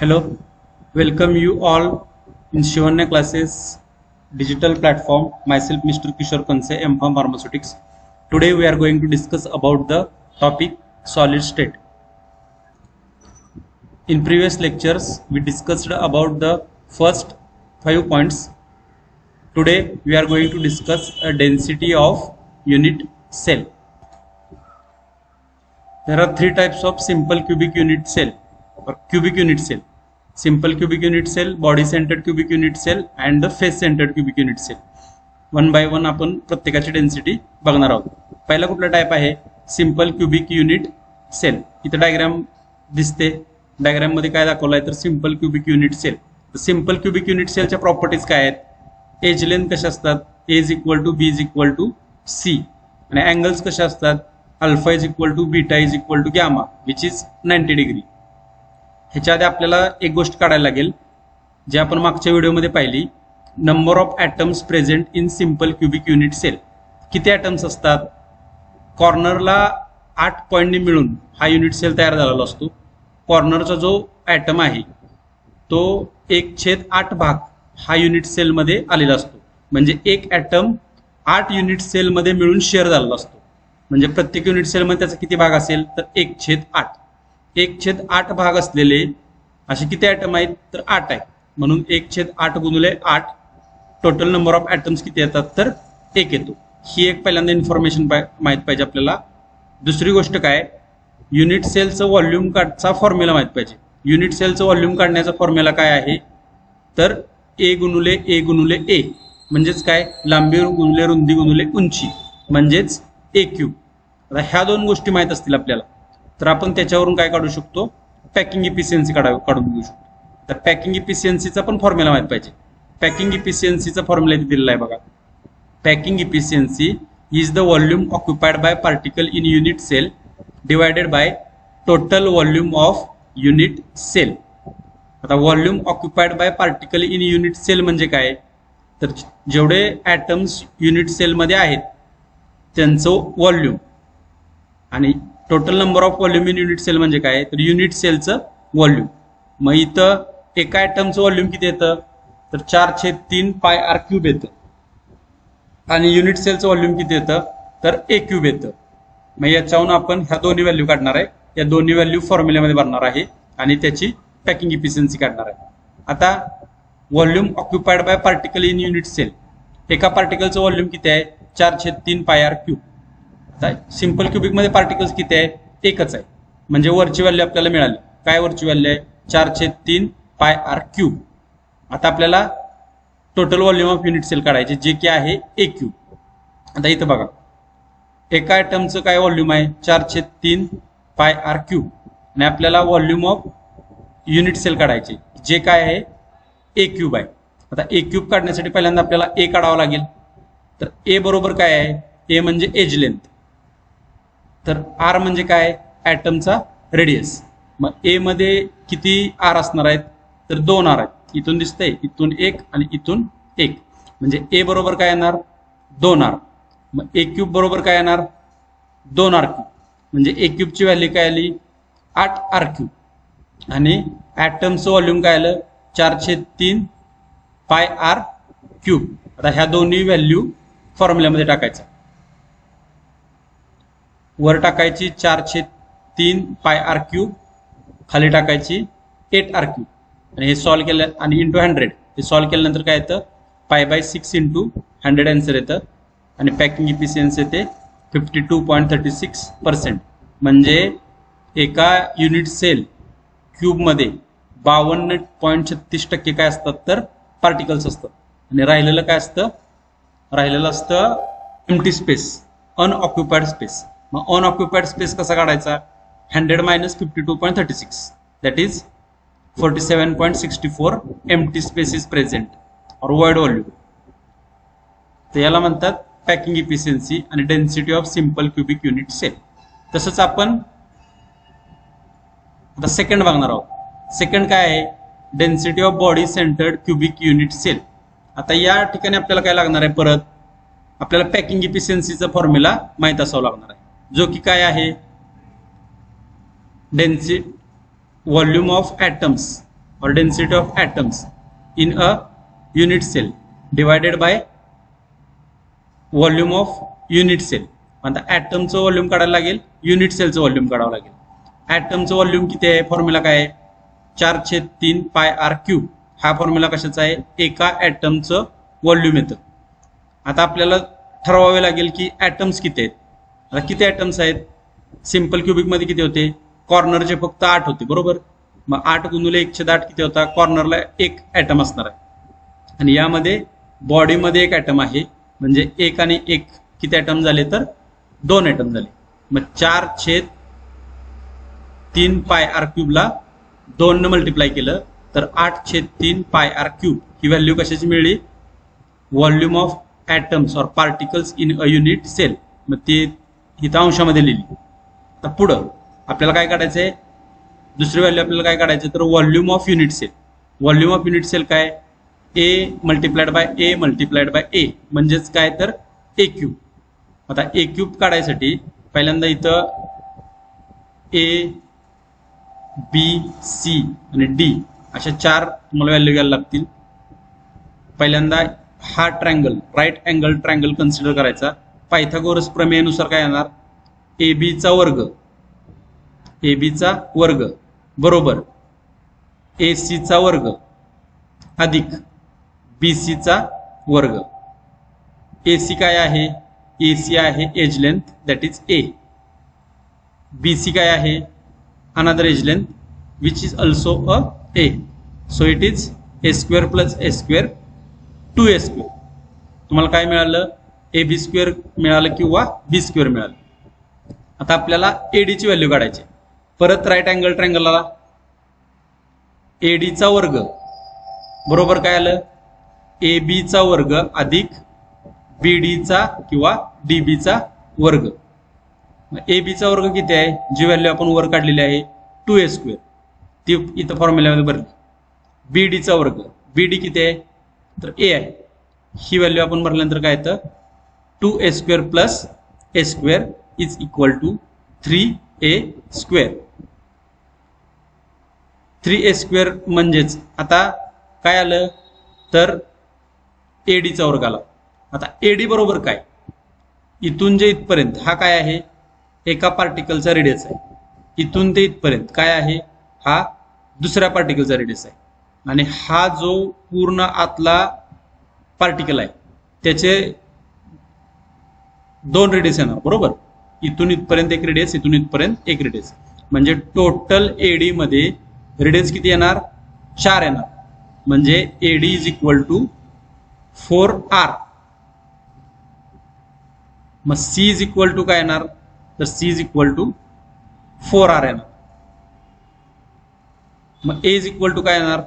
Hello, welcome you all in Shivanya classes digital platform. Myself Mr. Kishore Kanse, M-Pharm Pharmaceutics. Today we are going to discuss about the topic solid state. In previous lectures we discussed about the first 5 points. Today we are going to discuss a density of unit cell. There are 3 types of simple cubic unit cell or cubic unit cell. Simple cubic unit cell, body centered cubic unit cell and the face centered cubic unit cell. One by one आपण प्रत्येकाची density बघणार आहोत. पहिला कुठला type आहे simple cubic unit cell. इथे diagram दिसते. Diagram मध्ये काय दाखवलाय तर simple cubic unit cell. Simple cubic unit सेलच्या प्रॉपर्टीज काय आहेत? एज लेंथ कशा असतात? A is equal to b is equal to c आणि अँगल्स कशा असतात? Alpha is equal to beta is equal to gamma which is 90 degree. ह्याच्या आधी आपल्याला एक गोष्ट काढायला लागेल जे आपण मागच्या व्हिडिओमध्ये पाहिली. Number of atoms present in simple cubic unit cell. किती ॲटम्स असतात? कॉर्नरला 8 पॉईंटने मिळून हा युनिट सेल तयार झालेला असतो. कॉर्नरचा जो ॲटम आहे तो 1/8 भाग हा युनिट सेलमध्ये आलेला असतो. म्हणजे एक ॲटम 8 युनिट सेलमध्ये मिळून शेअर झालेला असतो. म्हणजे प्रत्येक युनिट सेलमध्ये त्याचा किती भाग असेल तर 1/8. 1/8 भाग असलेले असे किती ॲटम आहेत तर 8 आहेत. म्हणून 1/8 गुणिले 8 टोटल नंबर ऑफ ॲटम्स किती येतात तर 1 येतो. ही एक पहिल्यांदा इन्फॉर्मेशन माहित पाहिजे आपल्याला. दुसरी गोष्ट काय, युनिट सेलचं व्हॉल्यूम काढचा फॉर्म्युला माहित पाहिजे. युनिट सेलचं व्हॉल्यूम काढण्याचा फॉर्म्युला काय आहे तर ए गुणिले ए म्हणजेच काय, लांबी गुणिले रुंदी गुणिले उंची म्हणजेच ए क्यूब. आता ह्या दोन गोष्टी माहित असतील आपल्याला तर आपण त्याच्यावरून काय काढू शकतो, पॅकिंग इफिशियन्सी काढून घेऊ शकतो. तर पॅकिंग इफिशियन्सीचा पण फॉर्म्युला माहित पाहिजे. पॅकिंग इफिशियन्सीचा फॉर्म्युला इथे दिलेला आहे बघा. Packing efficiency is the volume occupied by particle in unit cell divided by total volume of unit cell. आता volume occupied by particle in unit cell म्हणजे काय तर जेवढे ॲटम्स युनिट सेलमध्ये आहेत त्यांचं व्हॉल्यूम आणि total number of volume in unit cell म्हणजे काय तर युनिट सेलचं व्हॉल्यूम. मग इथं एका ॲटमचं व्हॉल्यूम किती येतं तर 4/3 पाय आर क्यूब येतं आणि युनिट सेलचं व्हॉल्यूम किती येतं तर ए क्यूब येतं. मग याच्यावरून आपण ह्या दोन्ही व्हॅल्यू काढणार आहे. या दोन्ही व्हॅल्यू फॉर्म्युल्यामध्ये भरणार आहे आणि त्याची पॅकिंग इफिशियन्सी काढणार आहे. आता volume occupied by particle in unit cell, एका पार्टिकलचं व्हॉल्यूम किती आहे 4/3 पाय आर क्यूब. आता सिंपल क्यूबिक मध्ये पार्टिकल्स किती आहे एकच आहे. म्हणजे वरची व्हॅल्यू आपल्याला मिळाली. काय वरची व्हॅल्यू आहे 4/3 पाय आर क्यूब. आता आपल्याला total volume of unit cell काढायचे जे की आहे ए क्यूब. आता इथं बघा एका ॲटमचं काय व्हॉल्यूम आहे 4/3 पाय आर क्यूब आणि आपल्याला व्हॉल्यूम ऑफ युनिट सेल काढायचे जे काय आहे ए क्यूब आहे. आता ए क्यूब काढण्यासाठी पहिल्यांदा आपल्याला ए काढावं लागेल. तर ए बरोबर काय आहे, ए म्हणजे एज लेंथ, तर आर म्हणजे काय ॲटमचा रेडियस. मग ए मध्ये किती आर असणार आहेत तर 2 आर आहेत. इथून दिसतंय इथून 1 आणि इथून 1 म्हणजे ए बरोबर काय येणार 2 आर. मग ए क्यूब बरोबर काय येणार 2 आर क्यूब म्हणजे ए क्यूबची व्हॅल्यू काय आली 8 आर क्यूब आणि ॲटमचं व्हॉल्यूम काय आलं 4/3 पाय आर क्यूब. आता ह्या दोन्ही व्हॅल्यू फॉर्म्युल्यामध्ये टाकायचं. वर टाकायची 4/3 पाय आर क्यूब, खाली टाकायची 8 आर क्यूब आणि हे सॉल्व्ह केलं आणि इंटू 100 हे सॉल्व्ह केल्यानंतर काय येतं π/6 इंटू 100 आन्सर येतं आणि पॅकिंग इफिशियन्सी येते 52.36%. म्हणजे एका युनिट सेल क्यूबमध्ये 52.36% काय असतात तर पार्टिकल्स असतात आणि राहिलेलं काय असतं, राहिलेलं असतं एम्प्टी स्पेस, अनऑक्युपाइड स्पेस. मग अनऑक्युपाइड स्पेस कसा काढायचा 100 - 52.36 that is 47.64 empty space is present or void volume. तर याला म्हणतात पॅकिंग इफिशियन्सी आणि density of simple cubic unit cell. तसंच आपण आता सेकंड बघणार आहोत. सेकंड काय आहे density of body centred cubic unit cell. आता या ठिकाणी आपल्याला काय लागणार आहे, परत आपल्याला पॅकिंग इफिशियन्सीचा फॉर्म्युला माहित असावा लागणार आहे जो की काय आहे density volume of atoms or density of atoms in a unit cell divided by volume of unit cell. आता ॲटमचं व्हॉल्यूम काढायला लागेल, युनिट सेलचं व्हॉल्यूम काढावं लागेल. ॲटमचं व्हॉल्यूम किती आहे, फॉर्म्युला काय आहे, 4/3 पाय आर क्यूब. हा फॉर्म्युला कशाचा आहे, एका ॲटमचं व्हॉल्यूम येतं. आता आपल्याला ठरवावे लागेल की ॲटम्स किती आहेत. आता किती ॲटम्स आहेत, सिंपल क्युबिकमध्ये किती होते, कॉर्नरचे फक्त 8 होते बरोबर. मग 8 गुणिले 1/8 किती होता, कॉर्नरला एक ॲटम असणार आहे. आणि यामध्ये बॉडीमध्ये एक ॲटम आहे, म्हणजे 1 आणि 1 किती ॲटम झाले तर 2 ॲटम झाले. मग 4/3 पाय आर क्यूबला 2 मल्टिप्लाय केलं तर 8/3 पाय आर क्यूब ही व्हॅल्यू कशाची मिळली, volume of atoms or particles in a unit cell. मग ती इथं अंशामध्ये लिहिली. तर पुढं आपल्याला काय काढायचं आहे, दुसरी व्हॅल्यू आपल्याला काय काढायचं तर volume of unit cell. Volume of unit cell काय, a multiplied by a multiplied by a म्हणजेच काय तर ए क्यूब. आता ए क्यूब काढायसाठी पहिल्यांदा इथं ए बी सी आणि डी अशा 4 तुम्हाला व्हॅल्यू घ्यायला लागतील. पहिल्यांदा हा triangle, right angle triangle consider करायचा. पायथागोरस प्रमेयानुसार काय येणार, ए बीचा वर्ग बरोबर ए सीचा वर्ग अधिक बी सीचा वर्ग. ए सी काय आहे, ए सी आहे edge length that is a. B C काय आहे, another edge length which is also a a. So it is a square plus a square 2a square. तुम्हाला काय मिळालं, ए बी स्क्वेअर मिळालं किंवा बी स्क्वेअर मिळालं. आता आपल्याला एडीची व्हॅल्यू काढायची. परत राईट अँगल ट्रायंगलला एडीचा वर्ग बरोबर काय आलं, ए बीचा वर्ग अधिक बी डीचा किंवा डी बीचा वर्ग. ए बीचा वर्ग किती आहे, जी व्हॅल्यू आपण वर काढलेली आहे 2a स्क्वेअर ती इथं फॉर्म्युल्यामध्ये भरली. बी डीचा वर्ग, बी डी किती आहे तर ए आहे, ही व्हॅल्यू आपण भरल्यानंतर काय येतं 2a square plus a square is equal to 3a square. 3a square म्हणजेच आता काय आलं तर एडीचा वर्ग आला. आता एडी बरोबर काय, इथून जे इथपर्यंत हा काय आहे, एका पार्टिकलचा रेडियस आहे. इथून ते इथपर्यंत काय आहे, हा दुसऱ्या पार्टिकलचा रेडियस आहे. आणि हा जो पूर्ण आतला पार्टिकल आहे त्याचे 2 रेडियस येणार बरोबर. इथून इथपर्यंत एक रेडियस, इथून इथपर्यंत एक रेडियस, म्हणजे टोटल एडी मध्ये रेडियस किती येणार, 4 येणार. म्हणजे eddy is equal to 4r. मग सी इज इक्वल टू काय येणार तर C is equal to 4r येणार. मग ए इज इक्वल टू काय येणार,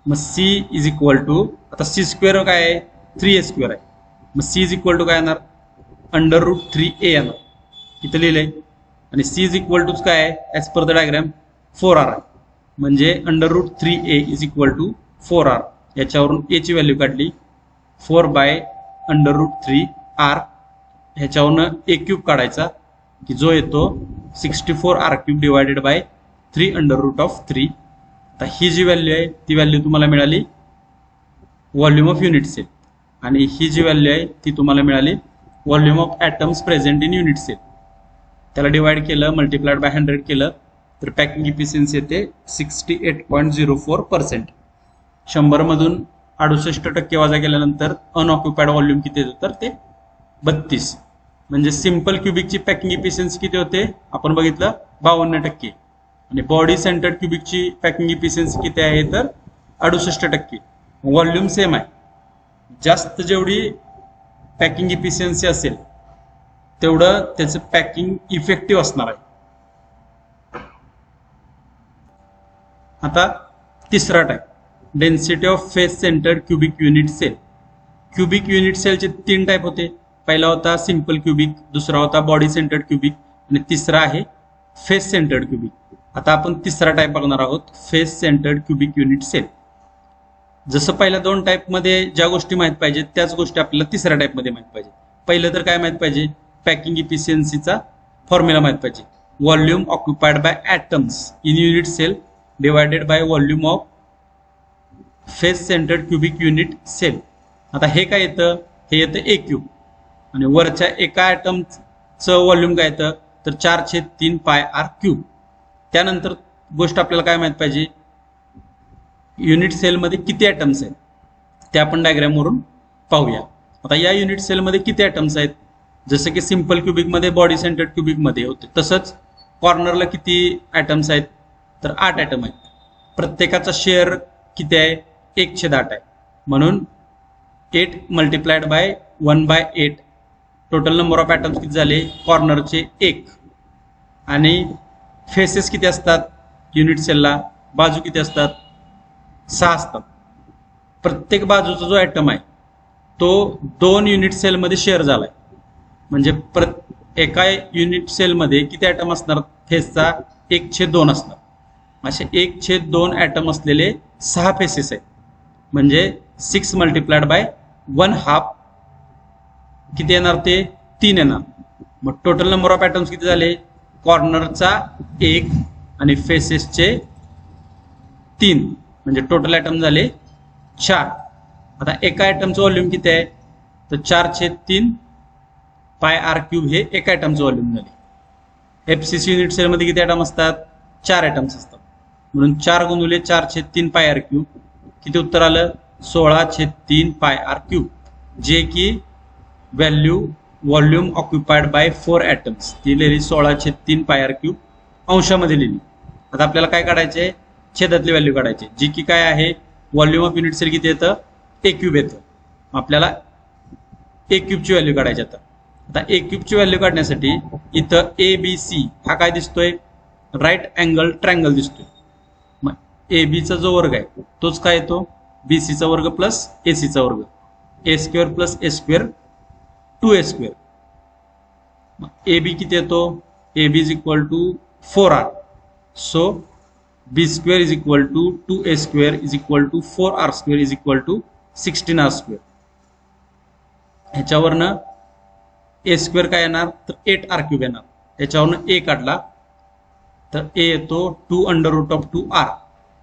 मग सी इज इक्वल टू, आता सी स्क्वेअर काय आहे 3a स्क्वेअर आहे. मग सी इज इक्वल टू काय येणार √3a येणार, इथं लिहिलंय. आणि सी इज इक्वल टू काय आहे as per the diagram 4r आहे. म्हणजे √3a is equal to 4r. याच्यावरून ए ची व्हॅल्यू काढली 4/√3r. ह्याच्यावरून ए क्यूब काढायचा की जो येतो 64r³ डिवायडेड बाय 3√3. आता ही जी व्हॅल्यू आहे ती व्हॅल्यू तुम्हाला मिळाली व्हॉल्यूम ऑफ युनिट सेल. आणि ही जी व्हॅल्यू आहे ती तुम्हाला मिळाली volume of atoms present in unit cell. त्याला डिवाइड केलं, मल्टिप्लाइड बाय 100 केलं तर पॅकिंग इफिशियन्सी येते 68.04%. 100 मधून 68% वजा केल्यानंतर अनऑक्युपाइड व्हॉल्यूम किती येतं तर ते 32. म्हणजे सिंपल क्युबिकची पॅकिंग इफिशियन्सी किती होते आपण बघितलं 52%. आणि बॉडी सेंटर्ड क्युबिकची पॅकिंग इफिशियन्सी किती आहे तर 68%. व्हॉल्यूम सेम आहे, जास्त जेवढी पॅकिंग इफिशियन्सी असेल तेवढं त्याचं पॅकिंग इफेक्टिव्ह असणार आहे. आता तिसरा type, density of face centred cubic unit cell. Cubic unit सेलचे 3 टाईप होते. पहिला होता सिंपल क्युबिक, दुसरा होता बॉडी सेंटर्ड क्युबिक आणि तिसरा आहे फेस सेंटर्ड क्युबिक. आता आपण तिसरा टाईप बघणार आहोत, face centred cubic unit cell. जसं पहिल्या 2 टाईपमध्ये ज्या गोष्टी माहीत पाहिजेत त्याच गोष्टी आपल्याला तिसऱ्या टाईपमध्ये माहीत पाहिजे. पहिलं तर काय माहीत पाहिजे, पॅकिंग इफिशियन्सीचा फॉर्म्युला माहीत पाहिजे. Volume occupied by atoms in unit cell divided by volume of face centred cubic unit cell. आता हे काय येतं, हे येतं ए क्यूब आणि वरच्या एका ॲटमचं व्हॉल्यूम काय येतं तर 4/3 पाय आर क्यूब. त्यानंतर गोष्ट आपल्याला काय माहित पाहिजे, युनिट सेलमध्ये किती ॲटम्स आहेत ते आपण डायग्रामवरून पाहूया. आता या युनिट सेलमध्ये किती ॲटम्स आहेत, जसं की सिंपल क्युबिकमध्ये बॉडी सेंटर्ड क्युबिकमध्ये होते तसंच कॉर्नरला किती ॲटम्स आहेत तर 8 ॲटम आहेत. प्रत्येकाचा शेअर किती आहे 1/8 आहे. म्हणून 8 multiplied by 1/8 total number of atoms किती झाले, कॉर्नरचे 1. आणि फेसेस किती असतात युनिट सेलला, बाजू किती असतात 6 असतात. प्रत्येक बाजूचा जो ॲटम आहे तो 2 युनिट सेलमध्ये शेअर झालाय. म्हणजे एका युनिट सेलमध्ये किती ॲटम असणार, फेसचा 1/2 असणार. असे 1/2 ॲटम असलेले 6 फेसेस आहेत. म्हणजे 6 मल्टिप्लाइड बाय 1/2 किती येणार ते 3 येणार. मग टोटल नंबर ऑफ ॲटम्स किती झाले, कॉर्नरचा 1 आणि फेसेसचे 3 म्हणजे टोटल ॲटम झाले 4. आता एका ॲटमचं व्हॉल्यूम किती आहे तर 4/3 पाय आर क्यूब हे एका ॲटमचं व्हॉल्यूम झाले. एफसीसी युनिट सेलमध्ये किती ॲटम असतात 4 ॲटम्स असतात. म्हणून 4 गुणिले 4/3 पाय आर क्यूब किती उत्तर आलं 16/3 पाय आर क्यूब, जे की व्हॉल्यूम ऑक्युपाइड बाय 4 ॲटम्स ती लिहिली 16/3 पाय आर क्यूब अंशामध्ये लिहिली. आता आपल्याला काय काढायचे, छेदातली व्हॅल्यू काढायची, जी की काय आहे व्हॉल्यूम ऑफ युनिट सेल किती येतं ए क्यूब येतं. आपल्याला ए क्यूबची व्हॅल्यू काढायची. आता ए क्यूबची व्हॅल्यू काढण्यासाठी इथं ABC हा काय दिसतोय राईट अँगल ट्रायंगल दिसतोय. मग AB चा जो वर्ग आहे तोच काय येतो BC चा वर्ग प्लस AC चा वर्ग, A² प्लस A², 2A². मग AB किती येतो, AB is equal to 4R. So B² is equal to 2A² is equal to 4R² is equal to 16R². ह्याच्यावरनं A² काय येणार तर 8R³ येणार. याच्यावरनं A काढला तर A येतो 2√2R.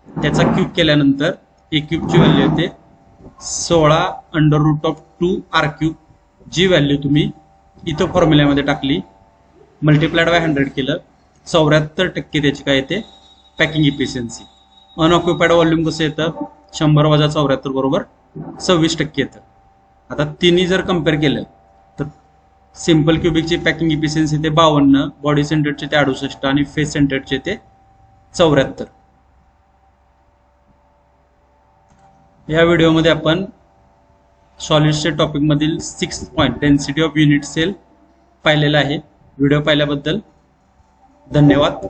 त्याचा क्यूब केल्यानंतर A क्यूबची व्हॅल्यू येते 16√2R³. जी व्हॅल्यू तुम्ही इथं फॉर्म्युल्यामध्ये टाकली, मल्टिप्लाइड बाय 100 केलं, 74% त्याची काय येते पॅकिंग इफिशियन्सी. अनऑक्युपाइड व्हॉल्यूम कसं येतं 100 वजा 74 बरोबर 26% येतं. आता तिन्ही जर कम्पेअर केलं तर सिंपल क्युबिकची पॅकिंग इफिशियन्सी ते 52, बॉडी सेंटरचे ते 68 आणि फेस सेंटरचे ते 74. या व्हिडिओमध्ये आपण सॉलिड्सच्या टॉपिकमधील 6 point density of unit cell पाहिलेला आहे. व्हिडिओ पाहिल्याबद्दल धन्यवाद.